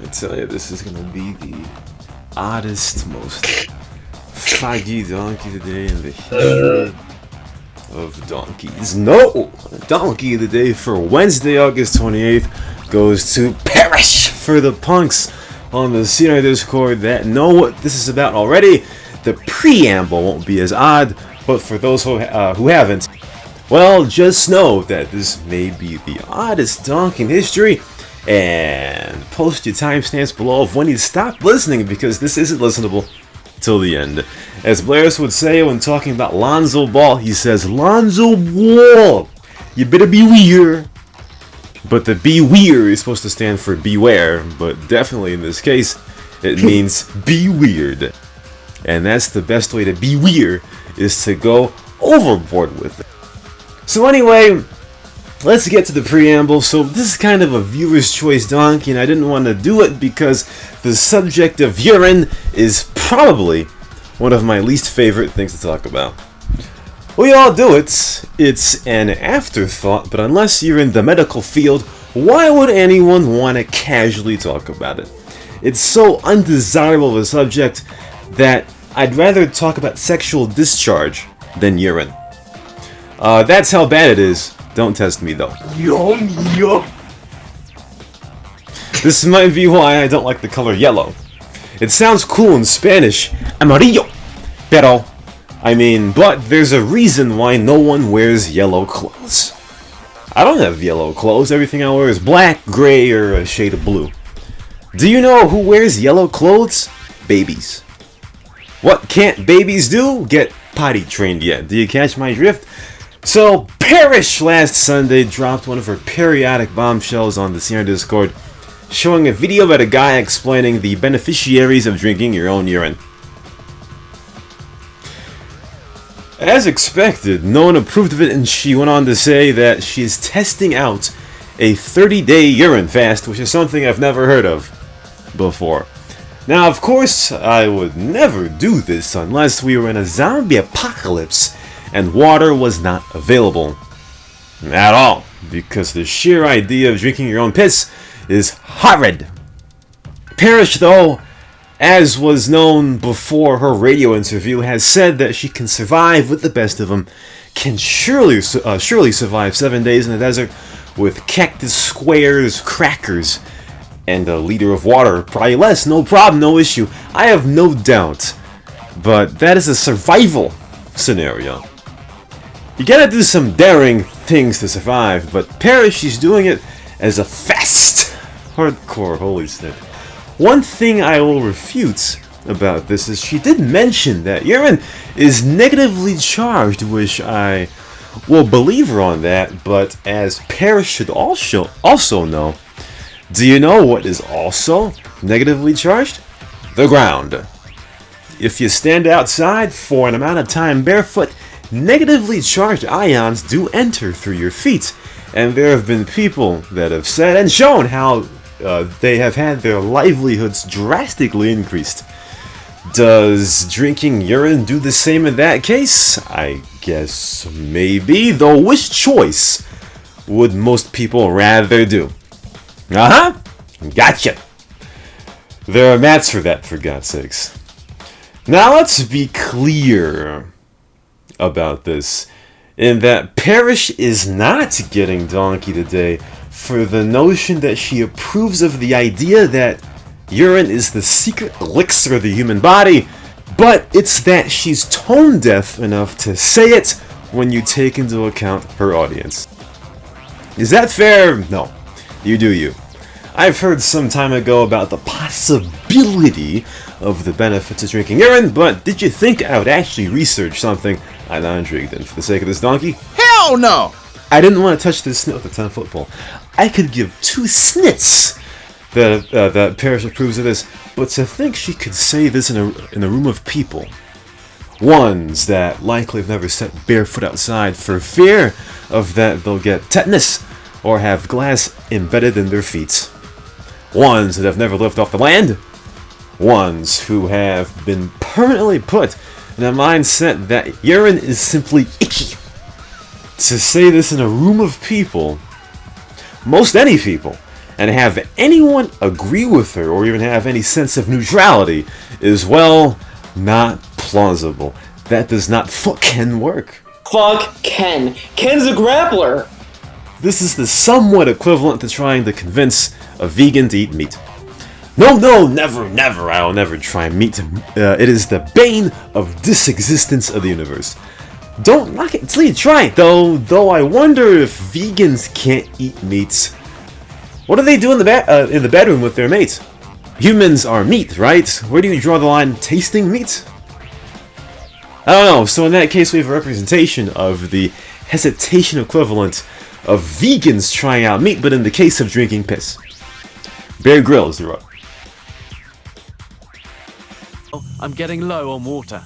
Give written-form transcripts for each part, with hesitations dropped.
I tell you, this is gonna be the oddest, most faggy donkey today in the history of donkeys. No! Donkey of the day for Wednesday, August 28th goes to Perish for the punks on the CNR Discord that know what this is about already. The preamble won't be as odd, but for those who haven't, well, just know that this may be the oddest donkey in history, and post your timestamps below of when you stop listening, because this isn't listenable till the end. As Blairs would say when talking about Lonzo Ball, he says, Lonzo Ball, you better be weird. But the be weird is supposed to stand for beware, but definitely in this case, it means be weird. And that's the best way to be weird, is to go overboard with it. So anyway, let's get to the preamble. So this is kind of a viewer's choice donkey, and I didn't want to do it because the subject of urine is probably one of my least favorite things to talk about. We all do it. It's an afterthought, but unless you're in the medical field, why would anyone want to casually talk about it? It's so undesirable of a subject that I'd rather talk about sexual discharge than urine. That's how bad it is. Don't test me though. This might be why I don't like the color yellow. It sounds cool in Spanish, amarillo, pero but there's a reason why no one wears yellow clothes. I don't have yellow clothes. Everything I wear is black, gray, or a shade of blue. Do you know who wears yellow clothes? Babies. What can't babies do? Get potty trained yet. Do you catch my drift? So, Perish last Sunday dropped one of her periodic bombshells on the CNR Discord, showing a video about a guy explaining the beneficiaries of drinking your own urine. As expected, no one approved of it, and she went on to say that she is testing out a 30-day urine fast, which is something I've never heard of before. Now, of course, I would never do this unless we were in a zombie apocalypse and water was not available at all, because the sheer idea of drinking your own piss is horrid. Perish, though, as was known before her radio interview, has said that she can survive with the best of them, can surely survive 7 days in the desert with cactus squares, crackers, and a liter of water, probably less, no problem, no issue. I have no doubt, but that is a survival scenario. You gotta do some daring things to survive, but Perish, she's doing it as a fast. Hardcore, holy snap. One thing I will refute about this is she did mention that urine is negatively charged, which I will believe her on that, but as Perish should also know, do you know what is also negatively charged? The ground. If you stand outside for an amount of time barefoot, negatively charged ions do enter through your feet, and there have been people that have said and shown how they have had their livelihoods drastically increased. Does drinking urine do the same in that case? I guess maybe, though which choice would most people rather do? Gotcha! There are mats for that, for God's sakes. Now let's be clear about this, in that Perish is not getting donkey today for the notion that she approves of the idea that urine is the secret elixir of the human body, but it's that she's tone deaf enough to say it when you take into account her audience. Is that fair? No. You do you. I've heard some time ago about the possibility of the benefits of drinking urine, but did you think I would actually research something I'm not intrigued in for the sake of this donkey? Hell no! I didn't want to touch this snit with a 10-foot pole. I could give two snits that Perish approves of this, but to think she could say this in a room of people, ones that likely have never set barefoot outside for fear of that they'll get tetanus or have glass embedded in their feet, ones that have never lived off the land, ones who have been permanently put in a mindset that urine is simply icky. To say this in a room of people, most any people, and have anyone agree with her or even have any sense of neutrality is, well, not plausible. That does not fucking work. Fuck Ken. Ken's a grappler. This is the somewhat equivalent to trying to convince a vegan to eat meat. No, never, I will never try meat. It is the bane of disexistence of the universe. Don't knock it until you try it, though I wonder if vegans can't eat meat. What do they do in the bedroom with their mates? Humans are meat, right? Where do you draw the line tasting meat? I don't know, so in that case we have a representation of the hesitation equivalent of vegans trying out meat, but in the case of drinking piss. Bear Grylls, you're up. I'm getting low on water.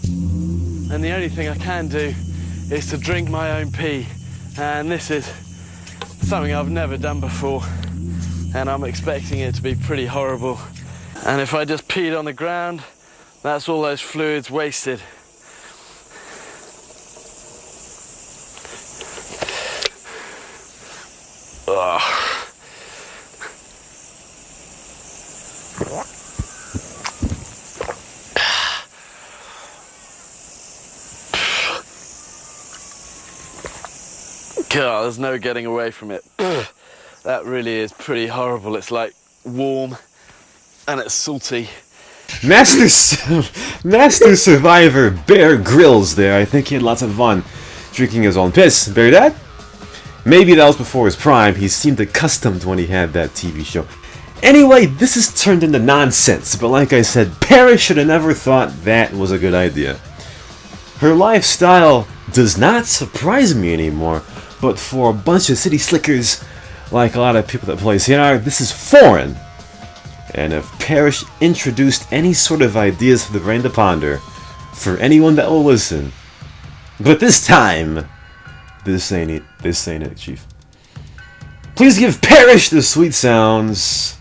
And the only thing I can do is to drink my own pee. And this is something I've never done before. And I'm expecting it to be pretty horrible. And if I just peed on the ground, that's all those fluids wasted. Ugh. God, there's no getting away from it. That really is pretty horrible. It's like warm and it's salty. Master Survivor Bear Grylls there. I think he had lots of fun drinking his own piss. Bear Dad? Maybe that was before his prime. He seemed accustomed when he had that TV show. Anyway, this has turned into nonsense, but like I said, Paris should have never thought that was a good idea. Her lifestyle does not surprise me anymore, but for a bunch of city slickers, like a lot of people that play CNR, this is foreign. And if Parrish introduced any sort of ideas for the brain to ponder, for anyone that will listen, but this time, this ain't it, Chief. Please give Parrish the sweet sounds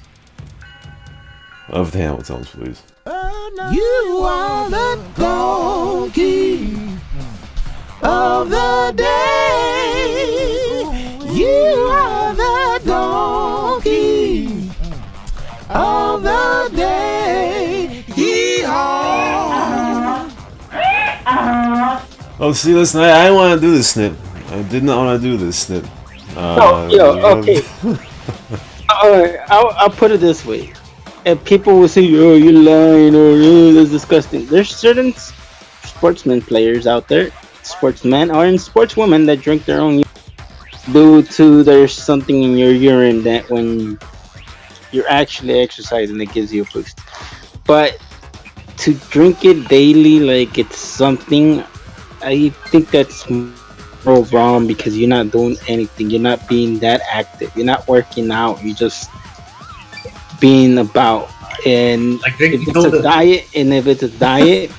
of the Hamiltons, please. You are the donkey of the day. You are the donkey of the day. Yeehaw! Oh, see, listen, I didn't want to do this snip. I did not want to do this snip. Okay. I'll put it this way. If people will say, "Oh, you're lying," or "Oh, that's disgusting," there's certain sportsmen players out there, sportsmen or sportswomen that drink their own due to there's something in your urine that when you're actually exercising, it gives you a boost. But to drink it daily like it's something, I think that's real wrong because you're not doing anything. You're not being that active. You're not working out. You're just being about. And if it's a diet,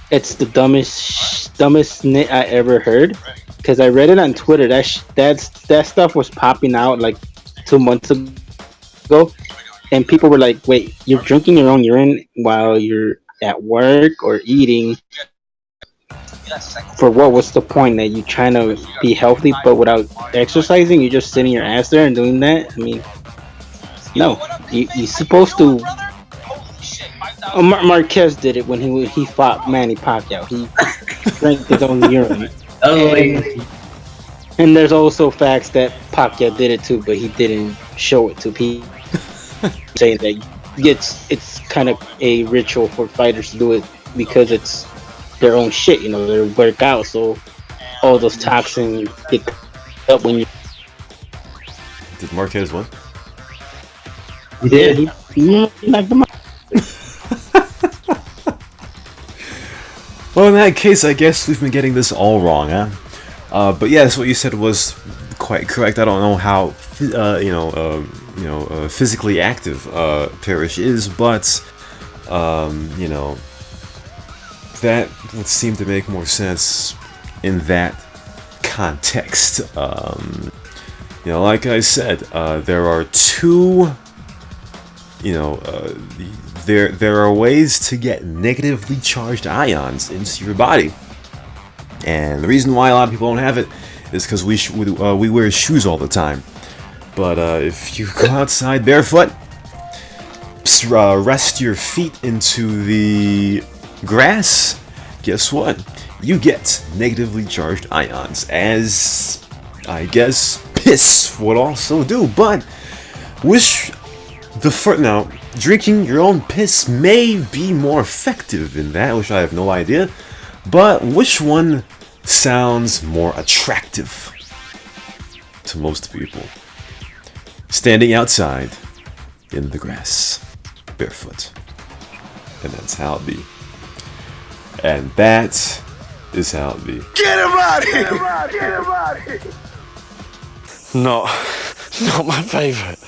it's the dumbest nit I ever heard. Because I read it on Twitter. That stuff was popping out like 2 months ago, and people were like, "Wait, you're drinking your own urine while you're at work or eating? For what? What's the point? That you trying to be healthy but without exercising? You're just sitting your ass there and doing that? I mean, no. You're supposed to." Marquez did it when he fought Manny Pacquiao. He drank his own urine. And there's also facts that Pacquiao did it too, but he didn't show it to people. Saying that it's kind of a ritual for fighters to do it because it's their own shit, they work out, so all those toxins get up when you. Did Marquez win? He did. He knocked him out. Well, in that case, I guess we've been getting this all wrong, huh? But yes, what you said was quite correct. I don't know how, physically active Parrish is, but that would seem to make more sense in that context. Like I said, there are two. There are ways to get negatively charged ions into your body, and the reason why a lot of people don't have it is because we wear shoes all the time. But if you go outside barefoot, rest your feet into the grass, guess what? You get negatively charged ions, as I guess piss would also do. But now, drinking your own piss may be more effective in that, which I have no idea. But which one sounds more attractive to most people? Standing outside in the grass, barefoot. And that's how it be. And that is how it be. Get him out of here! Get him out of here! Not my favourite.